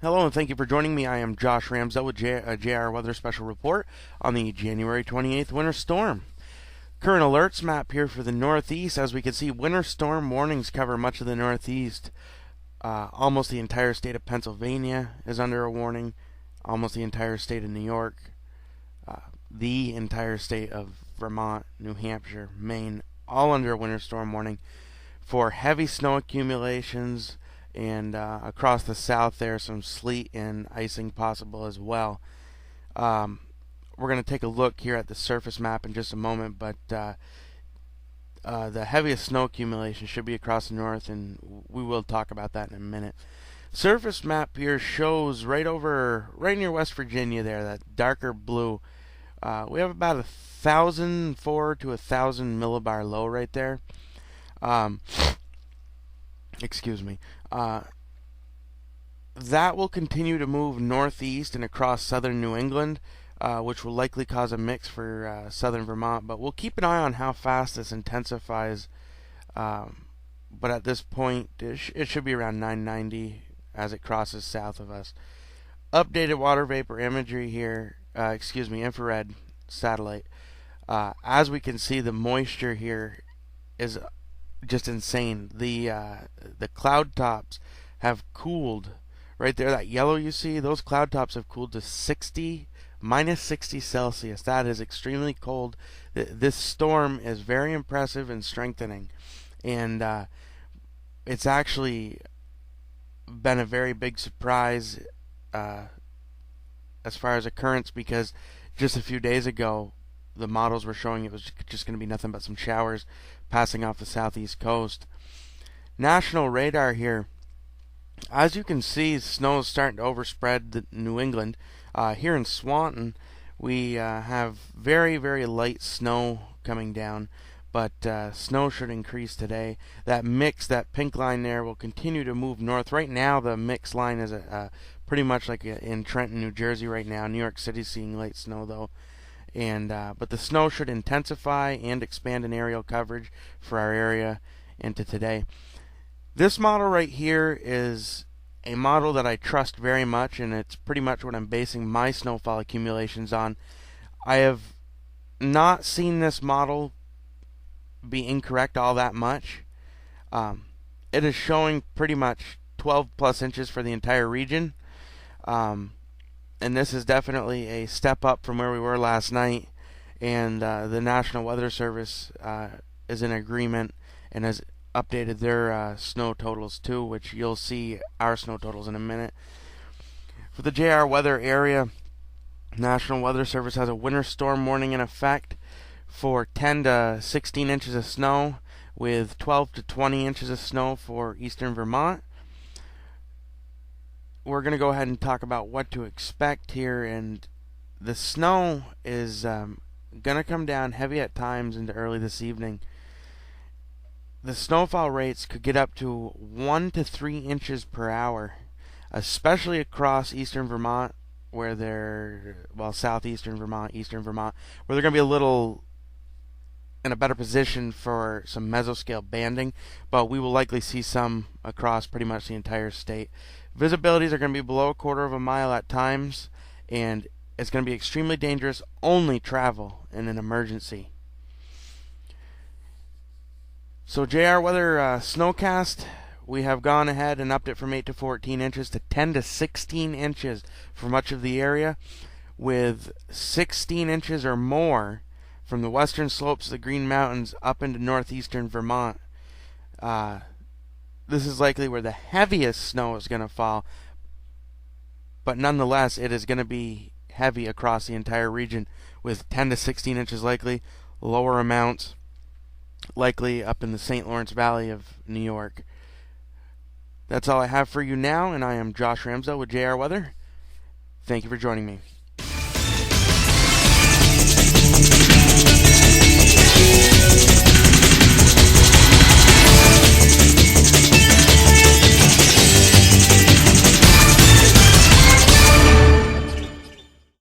Hello and thank you for joining me. I am Josh Ramsdell with JR Weather Special Report on the January 28th winter storm. Current alerts map here for the Northeast. As we can see, winter storm warnings cover much of the Northeast. Almost the entire state of Pennsylvania is under a warning. Almost the entire state of New York. The entire state of Vermont, New Hampshire, Maine, all under a winter storm warning for heavy snow accumulations. And across the south there, some sleet and icing possible as well. We're going to take a look here at the surface map in just a moment, but the heaviest snow accumulation should be across the north, and we will talk about that in a minute. Surface map here shows right near West Virginia there, that darker blue. We have about 1,004 to 1,000 millibar low right there. Excuse me. That will continue to move northeast and across southern New England, which will likely cause a mix for southern Vermont. But we'll keep an eye on how fast this intensifies. But at this point, it should be around 990 as it crosses south of us. Updated water vapor imagery here. Infrared satellite. As we can see, the moisture here is just insane. The cloud tops have cooled right there. That yellow you see, those cloud tops have cooled to minus 60 Celsius. That is extremely cold. This storm is very impressive and strengthening, and it's actually been a very big surprise as far as occurrence, because just a few days ago the models were showing it was just going to be nothing but some showers passing off the southeast coast. National radar here. As you can see, snow is starting to overspread New England. Here in Swanton, we have very, very light snow coming down, but snow should increase today. That pink line there, will continue to move north. Right now, the mix line is pretty much like in Trenton, New Jersey right now. New York City's seeing light snow, though. But the snow should intensify and expand in aerial coverage for our area into today. This model right here is a model that I trust very much, and it's pretty much what I'm basing my snowfall accumulations on. I have not seen this model be incorrect all that much. It is showing pretty much 12 plus inches for the entire region. And this is definitely a step up from where we were last night, and the National Weather Service is in agreement and has updated their snow totals too, which you'll see our snow totals in a minute. For the JR weather area, National Weather Service has a winter storm warning in effect for 10 to 16 inches of snow, with 12 to 20 inches of snow for eastern Vermont. We're going to go ahead and talk about what to expect here, and the snow is going to come down heavy at times into early this evening. The snowfall rates could get up to 1 to 3 inches per hour, especially across eastern Vermont, southeastern Vermont, eastern Vermont, where they're going to be a little in a better position for some mesoscale banding, but we will likely see some across pretty much the entire state. Visibilities are going to be below a quarter of a mile at times, and it's going to be extremely dangerous. Only travel in an emergency. So JR Weather snowcast, we have gone ahead and upped it from 8 to 14 inches to 10 to 16 inches for much of the area, with 16 inches or more from the western slopes of the Green Mountains up into northeastern Vermont. This is likely where the heaviest snow is going to fall, but nonetheless, it is going to be heavy across the entire region, with 10 to 16 inches likely, lower amounts likely up in the St. Lawrence Valley of New York. That's all I have for you now, and I am Josh Ramsdell with JR Weather. Thank you for joining me.